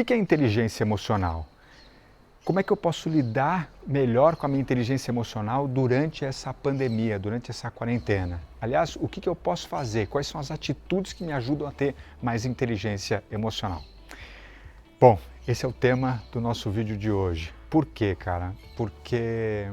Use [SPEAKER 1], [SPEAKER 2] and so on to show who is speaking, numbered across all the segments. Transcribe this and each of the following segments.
[SPEAKER 1] que é inteligência emocional? Como é que eu posso lidar melhor com a minha inteligência emocional durante essa pandemia, durante essa quarentena? Aliás, o que eu posso fazer? Quais são as atitudes que me ajudam a ter mais inteligência emocional? Bom, esse é o tema do nosso vídeo de hoje. Por quê, cara? Porque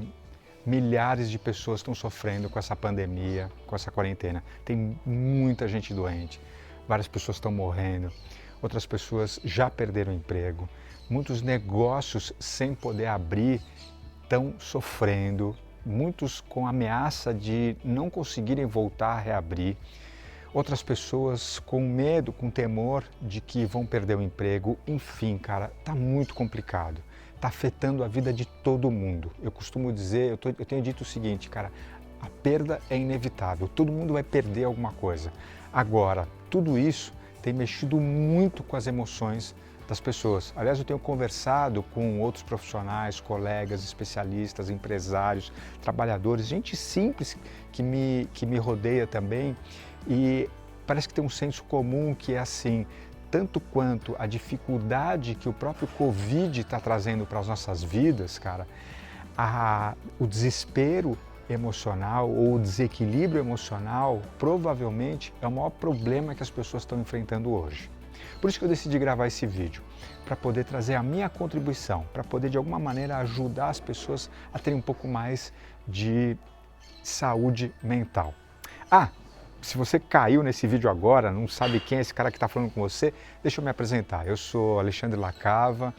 [SPEAKER 1] milhares de pessoas estão sofrendo com essa pandemia, com essa quarentena. Tem muita gente doente, várias pessoas estão morrendo, outras pessoas já perderam o emprego, muitos negócios sem poder abrir estão sofrendo, muitos com ameaça de não conseguirem voltar a reabrir, outras pessoas com medo, com temor de que vão perder o emprego. Enfim, cara, tá muito complicado. Está afetando a vida de todo mundo. Eu costumo dizer, eu tenho dito o seguinte, cara, a perda é inevitável, todo mundo vai perder alguma coisa. Agora, tudo isso tem mexido muito com as emoções das pessoas. Aliás, eu tenho conversado com outros profissionais, colegas, especialistas, empresários, trabalhadores, gente simples que me rodeia também, e parece que tem um senso comum que é assim: tanto quanto a dificuldade que o próprio Covid está trazendo para as nossas vidas, cara, o desespero emocional ou o desequilíbrio emocional provavelmente é o maior problema que as pessoas estão enfrentando hoje. Por isso que eu decidi gravar esse vídeo, para poder trazer a minha contribuição, para poder de alguma maneira ajudar as pessoas a terem um pouco mais de saúde mental. Se você caiu nesse vídeo agora, não sabe quem é esse cara que está falando com você, deixa eu me apresentar. Eu sou Alexandre Lacava,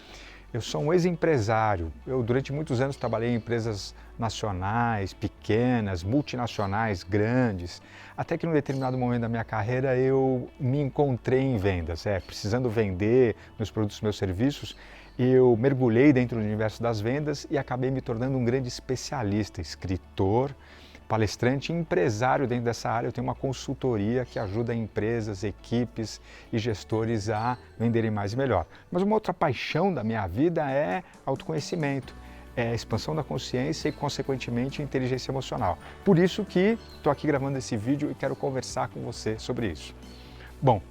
[SPEAKER 1] eu sou um ex-empresário. Eu durante muitos anos trabalhei em empresas nacionais, pequenas, multinacionais, grandes, até que num determinado momento da minha carreira eu me encontrei em vendas, precisando vender meus produtos, meus serviços. Eu mergulhei dentro do universo das vendas e acabei me tornando um grande especialista, escritor, palestrante e empresário dentro dessa área. Eu tenho uma consultoria que ajuda empresas, equipes e gestores a venderem mais e melhor. Mas uma outra paixão da minha vida é autoconhecimento, é a expansão da consciência e, consequentemente, inteligência emocional. Por isso que estou aqui gravando esse vídeo e quero conversar com você sobre isso. Bom,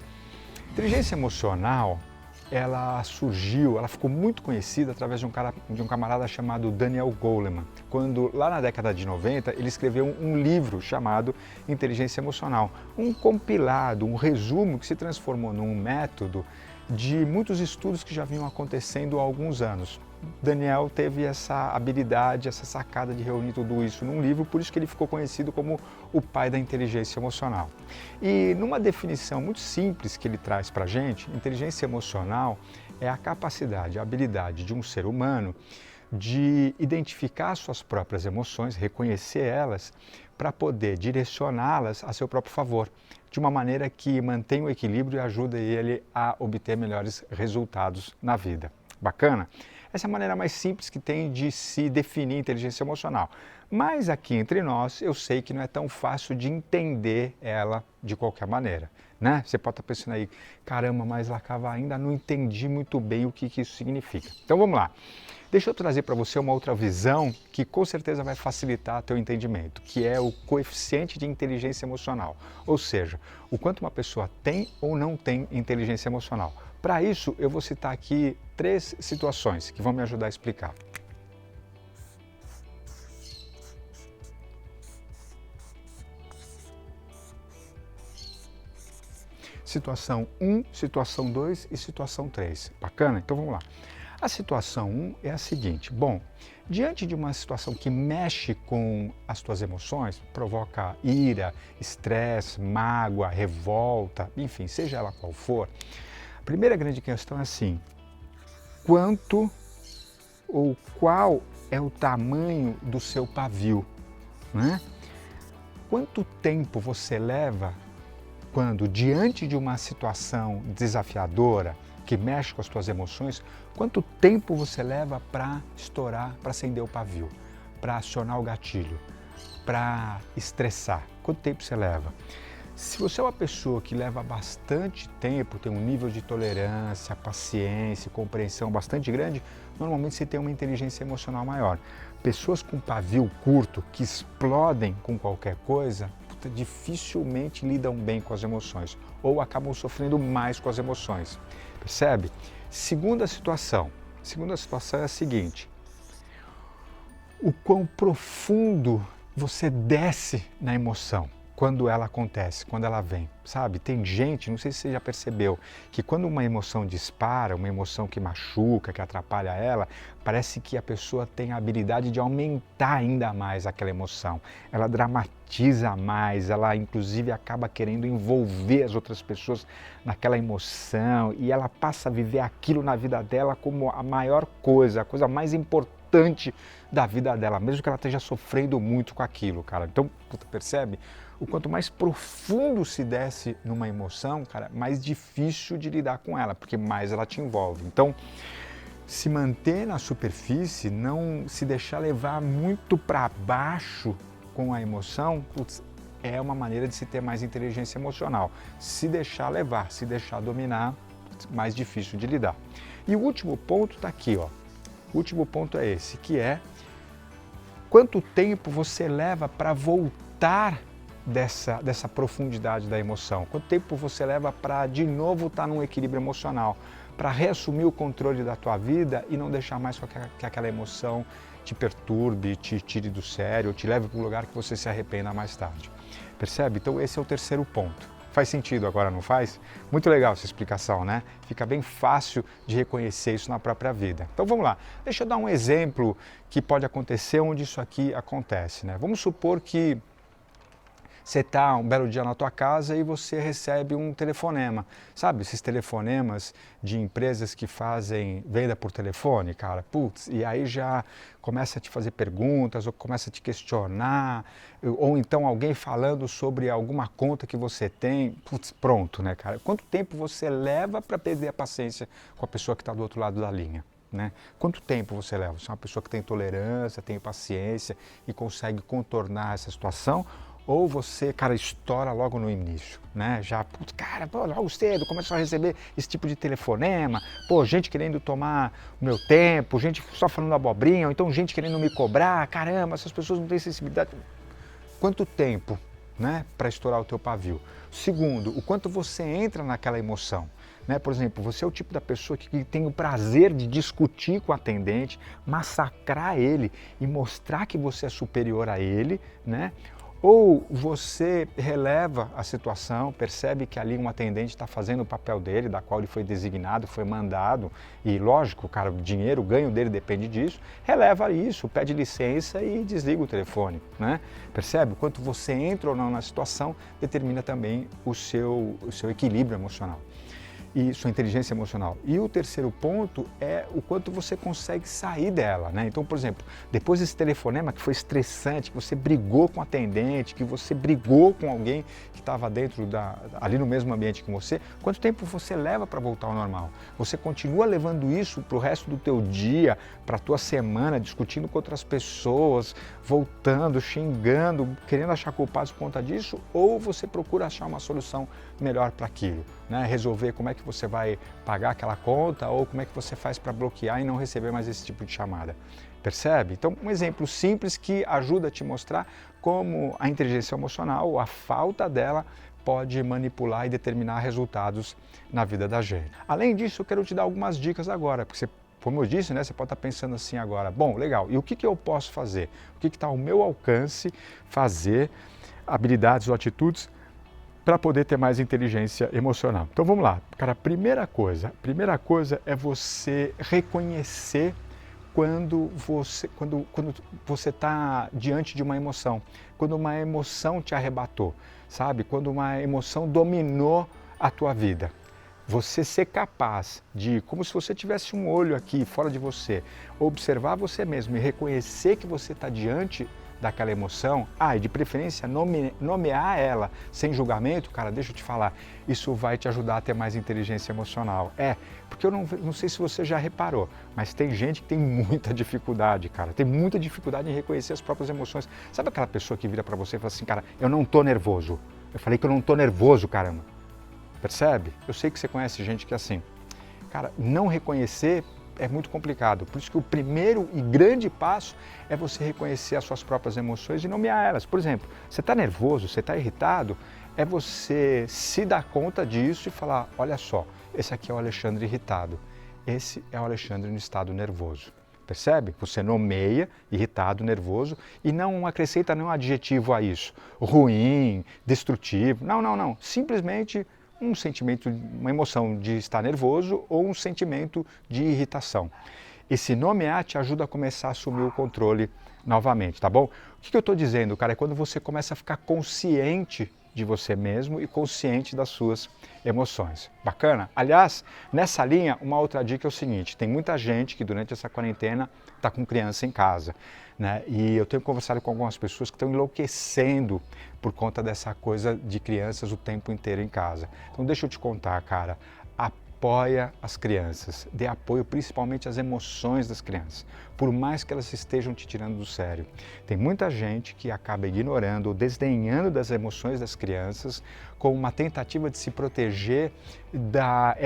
[SPEAKER 1] inteligência emocional, ela ficou muito conhecida através de um camarada chamado Daniel Goleman, quando lá na década de 90 ele escreveu um livro chamado Inteligência Emocional, um compilado, um resumo que se transformou num método de muitos estudos que já vinham acontecendo há alguns anos. Daniel teve essa habilidade, essa sacada de reunir tudo isso num livro, por isso que ele ficou conhecido como o pai da inteligência emocional. E numa definição muito simples que ele traz para a gente, inteligência emocional é a capacidade, a habilidade de um ser humano de identificar suas próprias emoções, reconhecer elas, para poder direcioná-las a seu próprio favor, de uma maneira que mantenha o equilíbrio e ajude ele a obter melhores resultados na vida. Bacana? Essa é a maneira mais simples que tem de se definir inteligência emocional. Mas aqui entre nós, eu sei que não é tão fácil de entender ela de qualquer maneira, né? Você pode estar pensando aí, caramba, mas Lacava, ainda não entendi muito bem o que isso significa. Então vamos lá. Deixa eu trazer para você uma outra visão que com certeza vai facilitar teu entendimento, que é o coeficiente de inteligência emocional, ou seja, o quanto uma pessoa tem ou não tem inteligência emocional. Para isso, eu vou citar aqui 3 situações que vão me ajudar a explicar. Situação 1, situação 2 e situação 3. Bacana? Então vamos lá. A situação 1 é a seguinte: bom, diante de uma situação que mexe com as tuas emoções, provoca ira, estresse, mágoa, revolta, enfim, seja ela qual for, a primeira grande questão é assim: quanto ou qual é o tamanho do seu pavio, né? Quanto tempo você leva quando, diante de uma situação desafiadora, que mexe com as tuas emoções, quanto tempo você leva para estourar, para acender o pavio, para acionar o gatilho, para estressar? Quanto tempo você leva? Se você é uma pessoa que leva bastante tempo, tem um nível de tolerância, paciência, compreensão bastante grande, normalmente você tem uma inteligência emocional maior. Pessoas com pavio curto, que explodem com qualquer coisa, dificilmente lidam bem com as emoções ou acabam sofrendo mais com as emoções. Percebe? Segunda situação é a seguinte: o quão profundo você desce na emoção quando ela acontece, quando ela vem, sabe? Tem gente, não sei se você já percebeu, que quando uma emoção dispara, uma emoção que machuca, que atrapalha ela, parece que a pessoa tem a habilidade de aumentar ainda mais aquela emoção. Ela dramatiza mais, ela inclusive acaba querendo envolver as outras pessoas naquela emoção e ela passa a viver aquilo na vida dela como a maior coisa, a coisa mais importante da vida dela, mesmo que ela esteja sofrendo muito com aquilo, cara. Então, tu percebe? O quanto mais profundo se desce numa emoção, cara, mais difícil de lidar com ela, porque mais ela te envolve. Então, se manter na superfície, não se deixar levar muito para baixo com a emoção, putz, é uma maneira de se ter mais inteligência emocional. Se deixar levar, se deixar dominar, mais difícil de lidar. E o último ponto está aqui, ó. O último ponto é esse, que é quanto tempo você leva para voltar dessa profundidade da emoção? Quanto tempo você leva para de novo estar num equilíbrio emocional? Para reassumir o controle da tua vida e não deixar mais que aquela emoção te perturbe, te tire do sério, te leve para um lugar que você se arrependa mais tarde. Percebe? Então esse é o terceiro ponto. Faz sentido agora, não faz? Muito legal essa explicação, né? Fica bem fácil de reconhecer isso na própria vida. Então vamos lá, deixa eu dar um exemplo que pode acontecer onde isso aqui acontece, né? Vamos supor que você está um belo dia na tua casa e você recebe um telefonema. Sabe esses telefonemas de empresas que fazem venda por telefone, cara? Putz, e aí já começa a te fazer perguntas ou começa a te questionar, ou então alguém falando sobre alguma conta que você tem. Putz, pronto, né, cara? Quanto tempo você leva para perder a paciência com a pessoa que está do outro lado da linha? Né? Quanto tempo você leva? Você é uma pessoa que tem tolerância, tem paciência e consegue contornar essa situação? Ou você, cara, estoura logo no início, né? Já, putz, cara, pô, logo cedo começou a receber esse tipo de telefonema, pô, gente querendo tomar o meu tempo, gente só falando abobrinha, ou então gente querendo me cobrar, caramba, essas pessoas não têm sensibilidade. Quanto tempo, né, para estourar o teu pavio? Segundo, o quanto você entra naquela emoção. Né? Por exemplo, você é o tipo da pessoa que tem o prazer de discutir com o atendente, massacrar ele e mostrar que você é superior a ele, né? Ou você releva a situação, percebe que ali um atendente está fazendo o papel dele, da qual ele foi designado, foi mandado, e lógico, cara, o dinheiro, o ganho dele depende disso, releva isso, pede licença e desliga o telefone, né? Percebe? O quanto você entra ou não na situação determina também o seu equilíbrio emocional e sua inteligência emocional. E o terceiro ponto é o quanto você consegue sair dela, né? Então, por exemplo, depois desse telefonema que foi estressante, que você brigou com o atendente, que você brigou com alguém que estava ali no mesmo ambiente que você, quanto tempo você leva para voltar ao normal? Você continua levando isso para o resto do teu dia, para a tua semana, discutindo com outras pessoas, voltando, xingando, querendo achar culpados por conta disso? Ou você procura achar uma solução melhor para aquilo, né? Resolver como é que você vai pagar aquela conta ou como é que você faz para bloquear e não receber mais esse tipo de chamada. Percebe? Então, um exemplo simples que ajuda a te mostrar como a inteligência emocional, a falta dela, pode manipular e determinar resultados na vida da gente. Além disso, eu quero te dar algumas dicas agora, porque você, como eu disse, né, você pode estar pensando assim agora, bom, legal, e o que eu posso fazer? O que está ao meu alcance fazer, habilidades ou atitudes para poder ter mais inteligência emocional. Então vamos lá, cara, a primeira coisa é você reconhecer quando você está diante de uma emoção, quando uma emoção te arrebatou, sabe? Quando uma emoção dominou a tua vida. Você ser capaz de, como se você tivesse um olho aqui fora de você, observar você mesmo e reconhecer que você está diante daquela emoção, e de preferência nomear ela sem julgamento, cara, deixa eu te falar, isso vai te ajudar a ter mais inteligência emocional. Porque eu não sei se você já reparou, mas tem gente que tem muita dificuldade, cara, tem muita dificuldade em reconhecer as próprias emoções. Sabe aquela pessoa que vira pra você e fala assim, cara, eu não tô nervoso. Eu falei que eu não tô nervoso, caramba. Percebe? Eu sei que você conhece gente que é assim. Cara, não reconhecer é muito complicado, por isso que o primeiro e grande passo é você reconhecer as suas próprias emoções e nomear elas. Por exemplo, você está nervoso, você está irritado, é você se dar conta disso e falar, olha só, esse aqui é o Alexandre irritado. esse é o Alexandre no estado nervoso. Percebe? Você nomeia irritado, nervoso e não acrescenta nenhum adjetivo a isso. Ruim, destrutivo. Não, não, não. Simplesmente um sentimento, uma emoção de estar nervoso ou um sentimento de irritação. Esse nomear te ajuda a começar a assumir o controle novamente, tá bom? O que eu estou dizendo, cara, é quando você começa a ficar consciente de você mesmo e consciente das suas emoções. Bacana? Aliás, nessa linha, uma outra dica é o seguinte, tem muita gente que durante essa quarentena está com criança em casa, né? E eu tenho conversado com algumas pessoas que estão enlouquecendo por conta dessa coisa de crianças o tempo inteiro em casa. Então deixa eu te contar, cara, apoia as crianças, dê apoio principalmente às emoções das crianças, por mais que elas estejam te tirando do sério. Tem muita gente que acaba ignorando ou desdenhando das emoções das crianças com uma tentativa de se proteger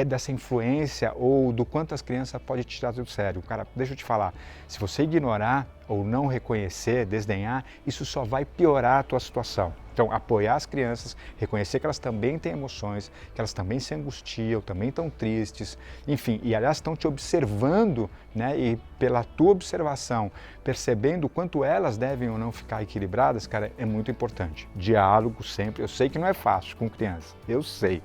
[SPEAKER 1] dessa influência ou do quanto as crianças podem te tirar do sério. Cara, deixa eu te falar, se você ignorar ou não reconhecer, desdenhar, isso só vai piorar a tua situação. Então, apoiar as crianças, reconhecer que elas também têm emoções, que elas também se angustiam, também estão tristes, enfim, e aliás estão te observando, né, e pela tua observação, percebendo o quanto elas devem ou não ficar equilibradas, cara, é muito importante. Diálogo sempre, eu sei que não é fácil com criança, eu sei,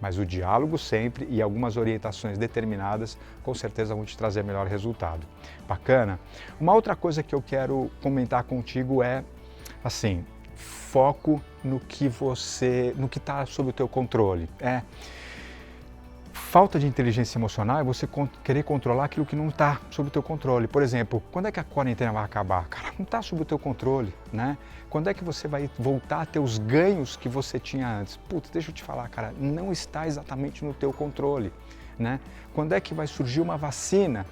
[SPEAKER 1] mas o diálogo sempre e algumas orientações determinadas com certeza vão te trazer melhor resultado. Bacana? Uma outra coisa que eu quero comentar contigo é, assim, foco no que está sob o teu controle. Falta de inteligência emocional é você querer controlar aquilo que não está sob o teu controle. Por exemplo, quando é que a quarentena vai acabar? Cara, não está sob o teu controle, né? Quando é que você vai voltar a ter os ganhos que você tinha antes? Putz, deixa eu te falar, cara, não está exatamente no teu controle, né? Quando é que vai surgir uma vacina?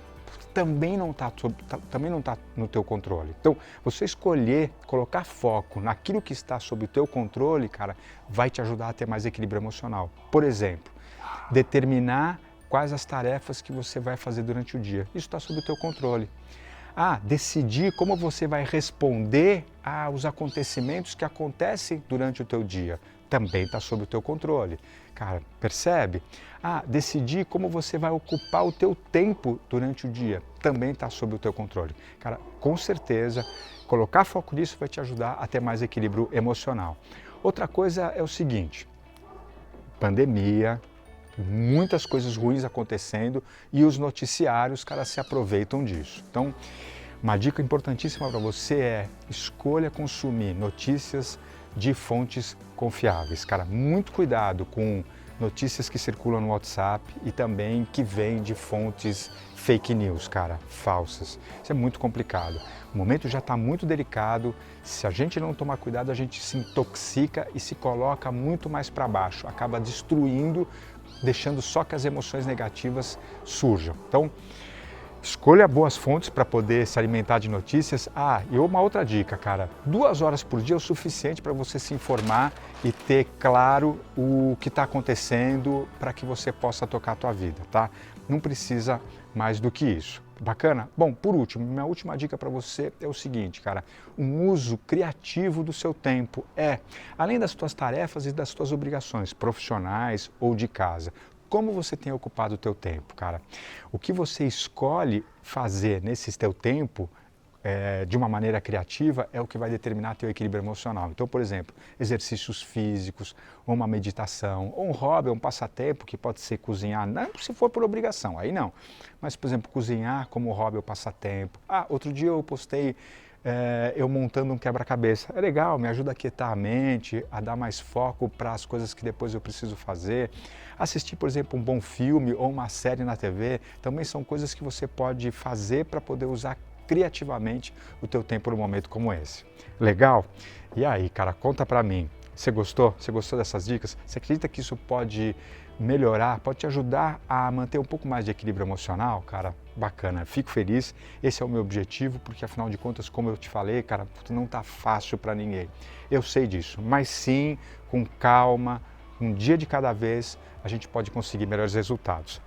[SPEAKER 1] Também não está no teu controle. Então, você escolher, colocar foco naquilo que está sob o teu controle, cara, vai te ajudar a ter mais equilíbrio emocional. Por exemplo, determinar quais as tarefas que você vai fazer durante o dia. Isso está sob o teu controle. Decidir como você vai responder aos acontecimentos que acontecem durante o teu dia. Também está sob o teu controle. Cara, percebe? Decidir como você vai ocupar o teu tempo durante o dia. Também está sob o teu controle. Cara, com certeza, colocar foco nisso vai te ajudar a ter mais equilíbrio emocional. Outra coisa é o seguinte, pandemia, muitas coisas ruins acontecendo e os noticiários, cara, se aproveitam disso. Então, uma dica importantíssima para você é escolha consumir notícias de fontes confiáveis. Cara, muito cuidado com notícias que circulam no WhatsApp e também que vêm de fontes fake news, cara, falsas. Isso é muito complicado. O momento já está muito delicado. Se a gente não tomar cuidado, a gente se intoxica e se coloca muito mais para baixo. Acaba destruindo, deixando só que as emoções negativas surjam. Então, escolha boas fontes para poder se alimentar de notícias. E uma outra dica, cara, 2 horas por dia é o suficiente para você se informar e ter claro o que está acontecendo para que você possa tocar a tua vida, tá? Não precisa mais do que isso. Bacana? Bom, por último, minha última dica para você é o seguinte, cara, um uso criativo do seu tempo além das tuas tarefas e das tuas obrigações profissionais ou de casa, como você tem ocupado o teu tempo, cara? O que você escolhe fazer nesse teu tempo de uma maneira criativa é o que vai determinar teu equilíbrio emocional. Então, por exemplo, exercícios físicos, ou uma meditação, ou um hobby, um passatempo que pode ser cozinhar, não se for por obrigação, aí não. Mas, por exemplo, cozinhar como hobby ou passatempo. Outro dia eu postei eu montando um quebra-cabeça. É legal, me ajuda a quietar a mente, a dar mais foco para as coisas que depois eu preciso fazer. Assistir, por exemplo, um bom filme ou uma série na TV, também são coisas que você pode fazer para poder usar criativamente o teu tempo num momento como esse. Legal? E aí, cara, conta pra mim. Você gostou? Você gostou dessas dicas? Você acredita que isso pode melhorar, pode te ajudar a manter um pouco mais de equilíbrio emocional? Cara, bacana. Fico feliz. Esse é o meu objetivo, porque afinal de contas, como eu te falei, cara, não tá fácil para ninguém. Eu sei disso, mas sim, com calma, um dia de cada vez, a gente pode conseguir melhores resultados.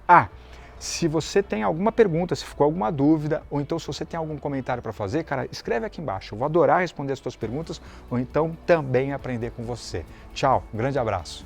[SPEAKER 1] Se você tem alguma pergunta, se ficou alguma dúvida, ou então se você tem algum comentário para fazer, cara, escreve aqui embaixo. Eu vou adorar responder as tuas perguntas, ou então também aprender com você. Tchau, um grande abraço.